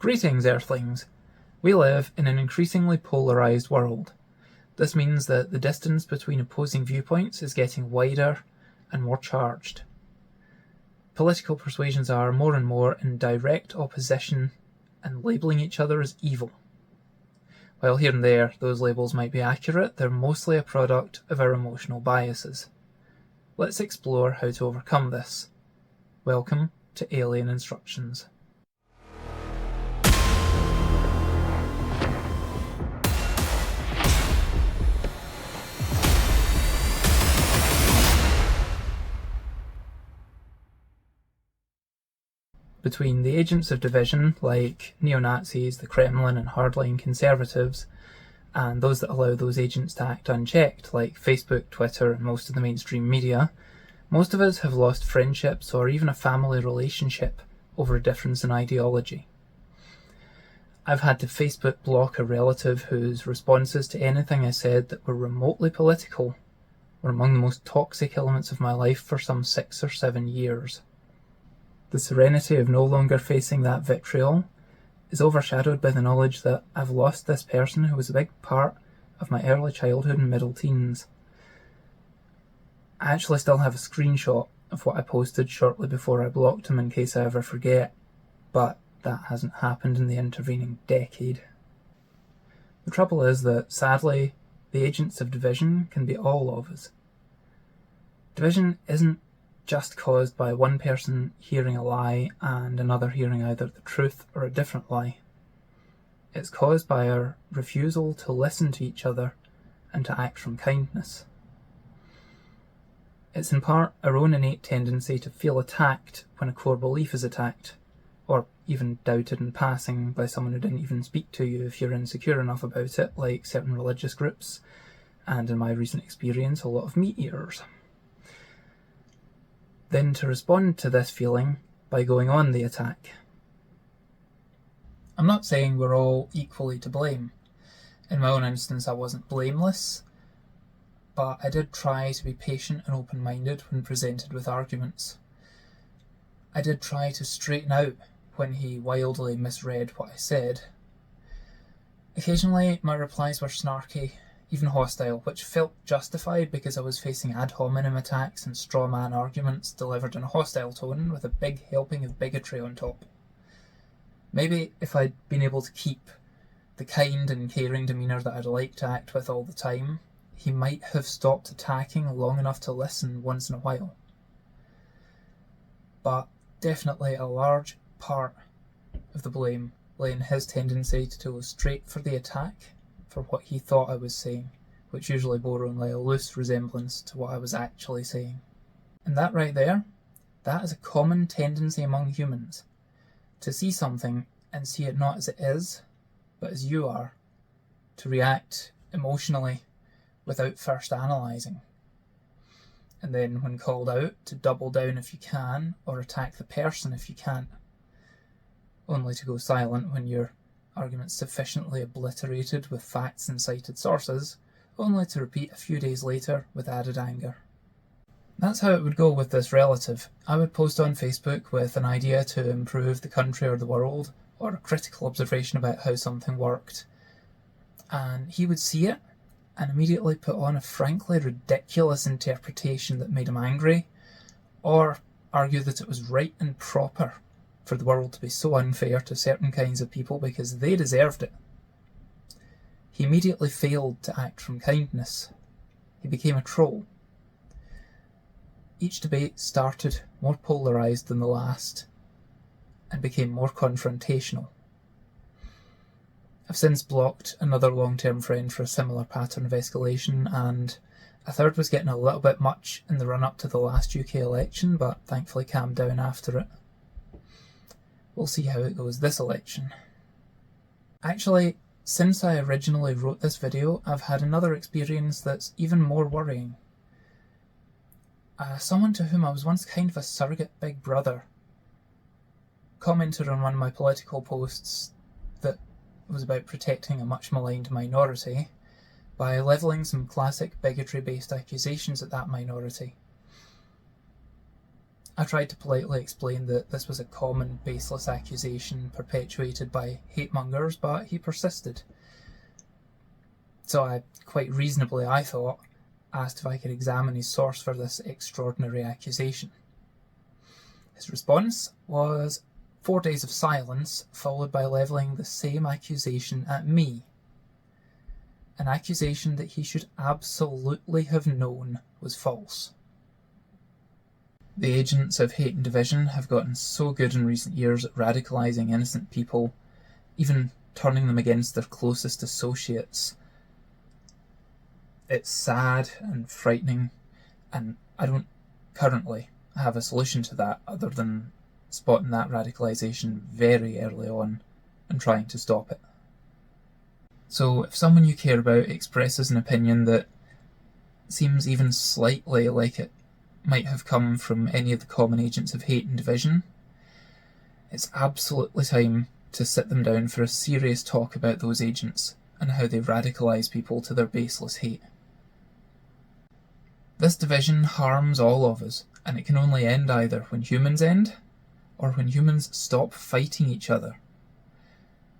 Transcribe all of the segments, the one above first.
Greetings, Earthlings! We live in an increasingly polarised world. This means that the distance between opposing viewpoints is getting wider and more charged. Political persuasions are more and more in direct opposition and labelling each other as evil. While here and there those labels might be accurate, they're mostly a product of our emotional biases. Let's explore how to overcome this. Welcome to Alien Instructions. Between the agents of division, like neo-Nazis, the Kremlin and hardline conservatives, and those that allow those agents to act unchecked, like Facebook, Twitter and most of the mainstream media, most of us have lost friendships or even a family relationship over a difference in ideology. I've had to Facebook block a relative whose responses to anything I said that were remotely political were among the most toxic elements of my life for some 6 or 7 years. The serenity of no longer facing that vitriol is overshadowed by the knowledge that I've lost this person who was a big part of my early childhood and middle teens. I actually still have a screenshot of what I posted shortly before I blocked him in case I ever forget, but that hasn't happened in the intervening decade. The trouble is that, sadly, the agents of division can be all of us. Division isn't just caused by one person hearing a lie and another hearing either the truth or a different lie. It's caused by our refusal to listen to each other and to act from kindness. It's in part our own innate tendency to feel attacked when a core belief is attacked, or even doubted in passing by someone who didn't even speak to you if you're insecure enough about it, like certain religious groups, and in my recent experience, a lot of meat eaters. Then to respond to this feeling by going on the attack. I'm not saying we're all equally to blame. In my own instance, I wasn't blameless, but I did try to be patient and open-minded when presented with arguments. I did try to straighten out when he wildly misread what I said. Occasionally, my replies were snarky, even hostile, which felt justified because I was facing ad hominem attacks and straw man arguments delivered in a hostile tone with a big helping of bigotry on top. Maybe if I'd been able to keep the kind and caring demeanour that I'd like to act with all the time, he might have stopped attacking long enough to listen once in a while. But definitely a large part of the blame lay in his tendency to go straight for the attack for what he thought I was saying, which usually bore only a loose resemblance to what I was actually saying. And that right there, that is a common tendency among humans, to see something and see it not as it is, but as you are, to react emotionally without first analysing. And then when called out, to double down if you can, or attack the person if you can't, only to go silent when your arguments sufficiently obliterated with facts and cited sources, only to repeat a few days later with added anger. That's how it would go with this relative. I would post on Facebook with an idea to improve the country or the world, or a critical observation about how something worked, and he would see it and immediately put on a frankly ridiculous interpretation that made him angry, or argue that it was right and proper for the world to be so unfair to certain kinds of people because they deserved it. He immediately failed to act from kindness. He became a troll. Each debate started more polarised than the last and became more confrontational. I've since blocked another long-term friend for a similar pattern of escalation, and a third was getting a little bit much in the run-up to the last UK election, but thankfully calmed down after it. We'll see how it goes this election. Actually, since I originally wrote this video, I've had another experience that's even more worrying. Someone to whom I was once kind of a surrogate big brother commented on one of my political posts that was about protecting a much maligned minority by levelling some classic bigotry-based accusations at that minority. I tried to politely explain that this was a common baseless accusation perpetuated by hate-mongers, but he persisted. So I, quite reasonably I thought, asked if I could examine his source for this extraordinary accusation. His response was 4 days of silence, followed by levelling the same accusation at me. An accusation that he should absolutely have known was false. The agents of hate and division have gotten so good in recent years at radicalising innocent people, even turning them against their closest associates. It's sad and frightening, and I don't currently have a solution to that other than spotting that radicalisation very early on and trying to stop it. So if someone you care about expresses an opinion that seems even slightly like it might have come from any of the common agents of hate and division, it's absolutely time to sit them down for a serious talk about those agents and how they radicalise people to their baseless hate. This division harms all of us, and it can only end either when humans end, or when humans stop fighting each other.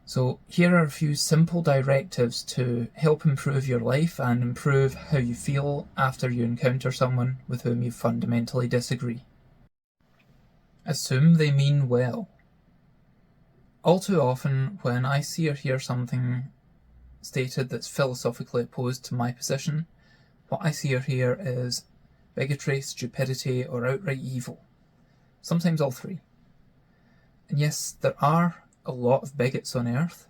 So here are a few simple directives to help improve your life and improve how you feel after you encounter someone with whom you fundamentally disagree. Assume they mean well. All too often, when I see or hear something stated that's philosophically opposed to my position, what I see or hear is bigotry, stupidity, or outright evil. Sometimes all three. And yes, there are a lot of bigots on earth,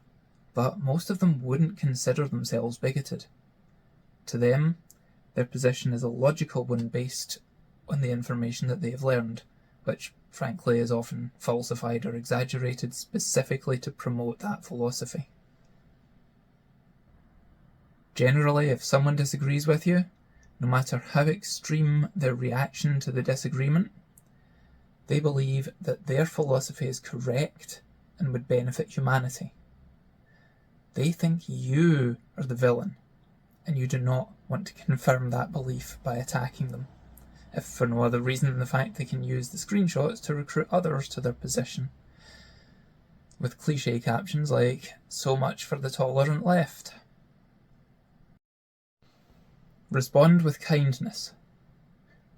but most of them wouldn't consider themselves bigoted. To them, their position is a logical one based on the information that they have learned, which frankly is often falsified or exaggerated specifically to promote that philosophy. Generally, if someone disagrees with you, no matter how extreme their reaction to the disagreement, they believe that their philosophy is correct and would benefit humanity. They think you are the villain, and you do not want to confirm that belief by attacking them, if for no other reason than the fact they can use the screenshots to recruit others to their position, with cliché captions like, "So much for the tolerant left." Respond with kindness.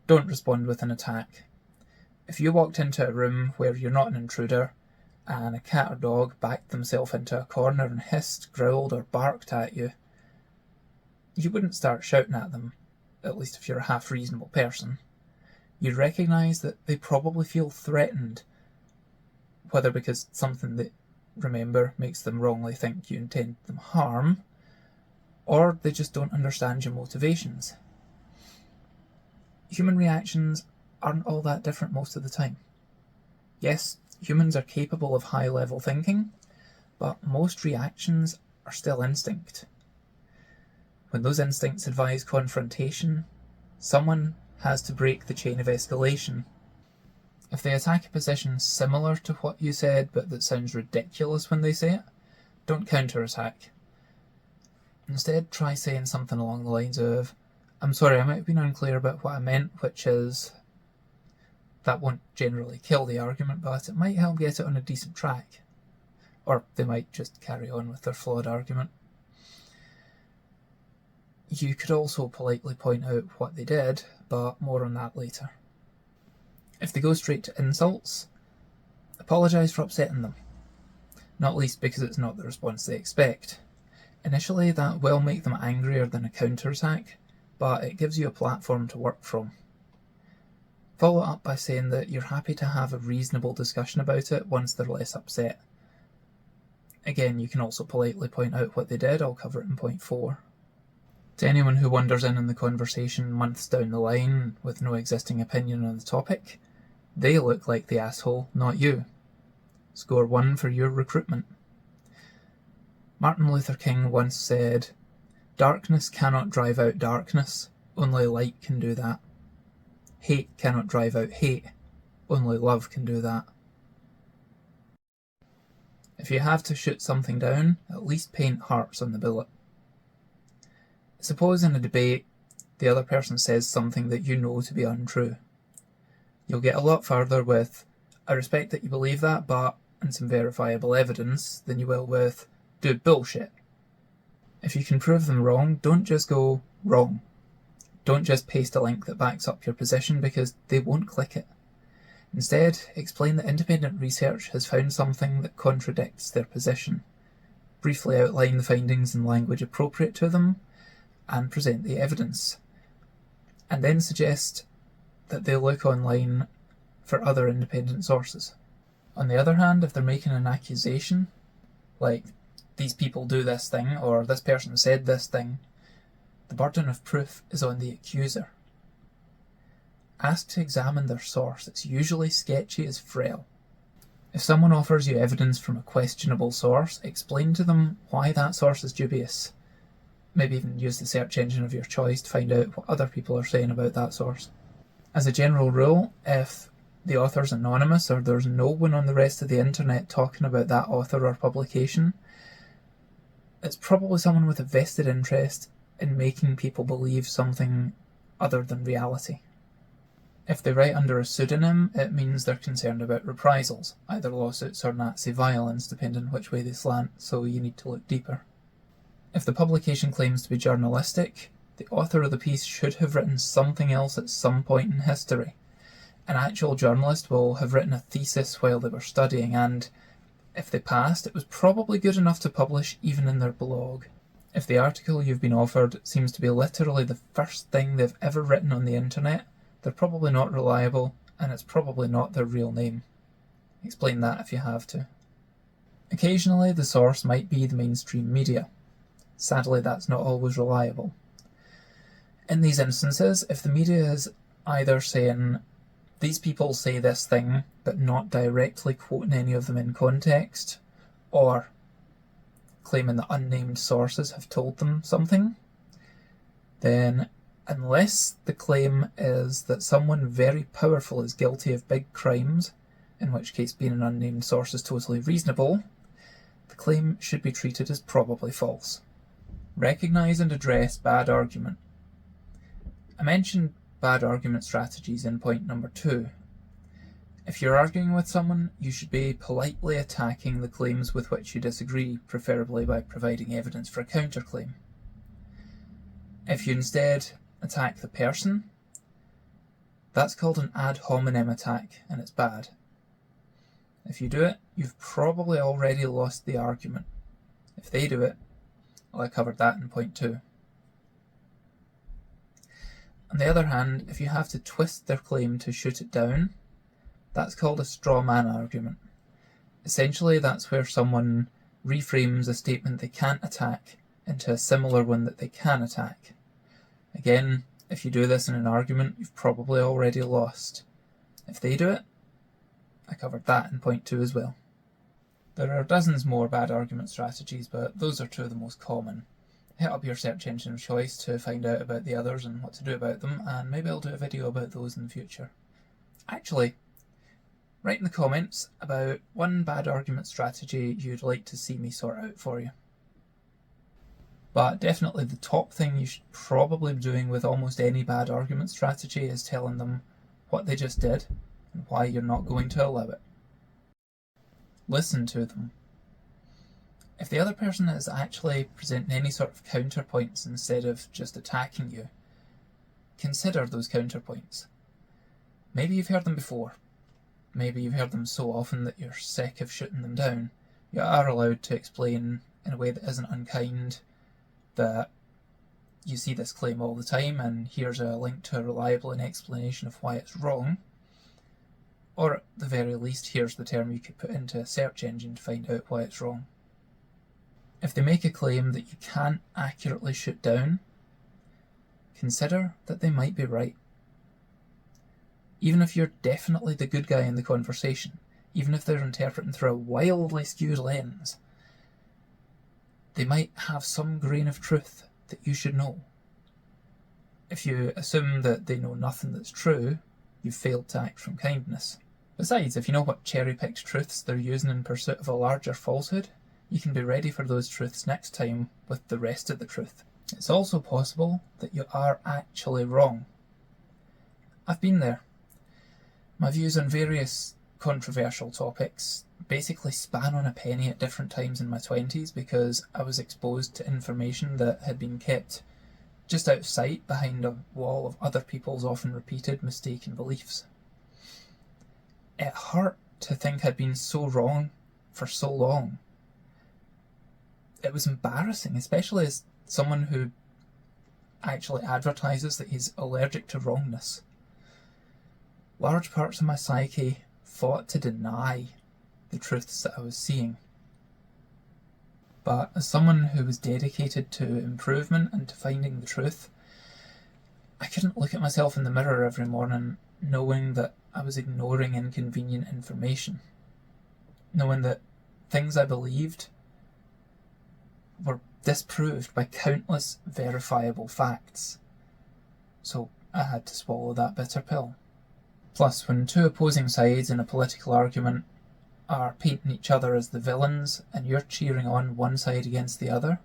Don't respond with an attack. If you walked into a room where you're not an intruder, and a cat or dog backed themselves into a corner and hissed, growled, or barked at you, you wouldn't start shouting at them, at least if you're a half-reasonable person. You'd recognise that they probably feel threatened, whether because something they remember makes them wrongly think you intend them harm, or they just don't understand your motivations. Human reactions aren't all that different most of the time. Yes, humans are capable of high-level thinking, but most reactions are still instinct. When those instincts advise confrontation, someone has to break the chain of escalation. If they attack a position similar to what you said but that sounds ridiculous when they say it, don't counterattack. Instead, try saying something along the lines of, "I'm sorry, I might have been unclear about what I meant," which is, that won't generally kill the argument, but it might help get it on a decent track. Or they might just carry on with their flawed argument. You could also politely point out what they did, but more on that later. If they go straight to insults, apologise for upsetting them, not least because it's not the response they expect. Initially, that will make them angrier than a counterattack, but it gives you a platform to work from. Follow up by saying that you're happy to have a reasonable discussion about it once they're less upset. Again, you can also politely point out what they did. I'll cover it in point 4. To anyone who wanders in the conversation months down the line with no existing opinion on the topic, they look like the asshole, not you. Score 1 for your recruitment. Martin Luther King once said, "Darkness cannot drive out darkness, only light can do that. Hate cannot drive out hate, only love can do that." If you have to shoot something down, at least paint hearts on the bullet. Suppose in a debate, the other person says something that you know to be untrue. You'll get a lot further with, "I respect that you believe that, but," and some verifiable evidence, than you will with, "Dude, bullshit." If you can prove them wrong, don't just go, "wrong." Don't just paste a link that backs up your position, because they won't click it. Instead, explain that independent research has found something that contradicts their position. Briefly outline the findings in language appropriate to them, and present the evidence. And then suggest that they look online for other independent sources. On the other hand, if they're making an accusation, like, "these people do this thing," or "this person said this thing," the burden of proof is on the accuser. Ask to examine their source. It's usually sketchy as frail. If someone offers you evidence from a questionable source, explain to them why that source is dubious. Maybe even use the search engine of your choice to find out what other people are saying about that source. As a general rule, if the author's anonymous or there's no one on the rest of the internet talking about that author or publication, it's probably someone with a vested interest in making people believe something other than reality. If they write under a pseudonym, it means they're concerned about reprisals, either lawsuits or Nazi violence, depending which way they slant, so you need to look deeper. If the publication claims to be journalistic, the author of the piece should have written something else at some point in history. An actual journalist will have written a thesis while they were studying, and if they passed, it was probably good enough to publish even in their blog. If the article you've been offered seems to be literally the first thing they've ever written on the internet, they're probably not reliable, and it's probably not their real name. Explain that if you have to. Occasionally, the source might be the mainstream media. Sadly, that's not always reliable. In these instances, if the media is either saying, "these people say this thing," but not directly quoting any of them in context, or claiming that unnamed sources have told them something, then unless the claim is that someone very powerful is guilty of big crimes, in which case being an unnamed source is totally reasonable, the claim should be treated as probably false. Recognize and address bad argument. I mentioned bad argument strategies in point number 2. If you're arguing with someone, you should be politely attacking the claims with which you disagree, preferably by providing evidence for a counterclaim. If you instead attack the person, that's called an ad hominem attack, and it's bad. If you do it, you've probably already lost the argument. If they do it, well, I covered that in point 2. On the other hand, if you have to twist their claim to shoot it down, that's called a straw man argument. Essentially, that's where someone reframes a statement they can't attack into a similar one that they can attack. Again, if you do this in an argument, you've probably already lost. If they do it, I covered that in point 2 as well. There are dozens more bad argument strategies, but those are 2 of the most common. Hit up your search engine of choice to find out about the others and what to do about them, and maybe I'll do a video about those in the future. Actually, write in the comments about one bad argument strategy you'd like to see me sort out for you. But definitely the top thing you should probably be doing with almost any bad argument strategy is telling them what they just did and why you're not going to allow it. Listen to them. If the other person is actually presenting any sort of counterpoints instead of just attacking you, consider those counterpoints. Maybe you've heard them before. Maybe you've heard them so often that you're sick of shooting them down. You are allowed to explain in a way that isn't unkind that you see this claim all the time and here's a link to a reliable explanation of why it's wrong. Or at the very least, here's the term you could put into a search engine to find out why it's wrong. If they make a claim that you can't accurately shoot down, consider that they might be right. Even if you're definitely the good guy in the conversation, even if they're interpreting through a wildly skewed lens, they might have some grain of truth that you should know. If you assume that they know nothing that's true, you've failed to act from kindness. Besides, if you know what cherry-picked truths they're using in pursuit of a larger falsehood, you can be ready for those truths next time with the rest of the truth. It's also possible that you are actually wrong. I've been there. My views on various controversial topics basically span on a penny at different times in my 20s because I was exposed to information that had been kept just out of sight behind a wall of other people's often repeated mistaken beliefs. It hurt to think I'd been so wrong for so long. It was embarrassing, especially as someone who actually advertises that he's allergic to wrongness. Large parts of my psyche fought to deny the truths that I was seeing. But as someone who was dedicated to improvement and to finding the truth, I couldn't look at myself in the mirror every morning knowing that I was ignoring inconvenient information, knowing that things I believed were disproved by countless verifiable facts. So I had to swallow that bitter pill. Plus, when two opposing sides in a political argument are painting each other as the villains and you're cheering on one side against the other,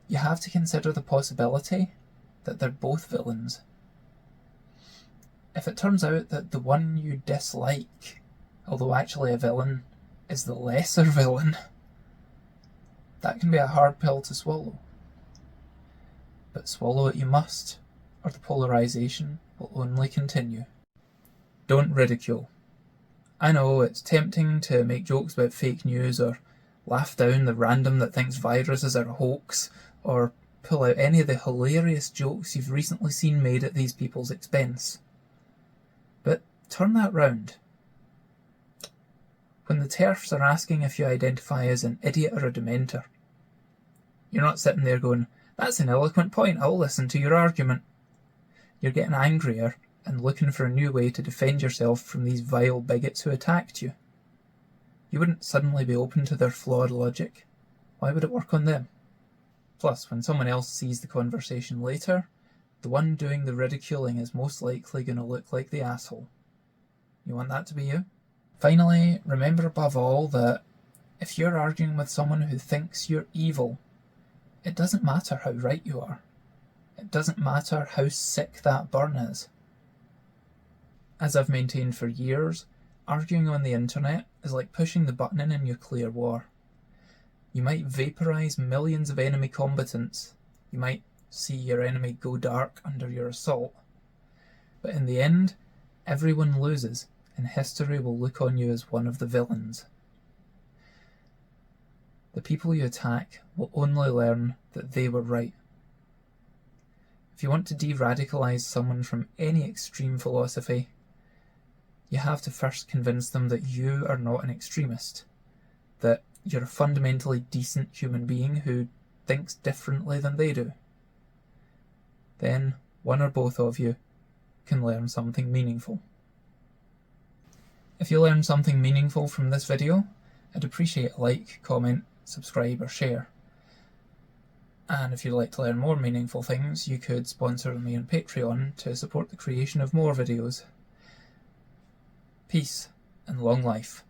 you have to consider the possibility that they're both villains. If it turns out that the one you dislike, although actually a villain, is the lesser villain, that can be a hard pill to swallow. But swallow it you must, or the polarisation will only continue. Don't ridicule. I know it's tempting to make jokes about fake news or laugh down the random that thinks viruses are a hoax, or pull out any of the hilarious jokes you've recently seen made at these people's expense. But turn that round. When the TERFs are asking if you identify as an idiot or a dementor, you're not sitting there going, "That's an eloquent point, I'll listen to your argument." You're getting angrier and looking for a new way to defend yourself from these vile bigots who attacked you. You wouldn't suddenly be open to their flawed logic. Why would it work on them? Plus, when someone else sees the conversation later, the one doing the ridiculing is most likely going to look like the asshole. You want that to be you? Finally, remember above all that if you're arguing with someone who thinks you're evil, it doesn't matter how right you are. It doesn't matter how sick that burn is. As I've maintained for years, arguing on the internet is like pushing the button in a nuclear war. You might vaporize millions of enemy combatants. You might see your enemy go dark under your assault. But in the end, everyone loses, and history will look on you as one of the villains. The people you attack will only learn that they were right. If you want to de-radicalize someone from any extreme philosophy, you have to first convince them that you are not an extremist, that you're a fundamentally decent human being who thinks differently than they do. Then one or both of you can learn something meaningful. If you learned something meaningful from this video, I'd appreciate a like, comment, subscribe or share. And if you'd like to learn more meaningful things, you could sponsor me on Patreon to support the creation of more videos. Peace and long life.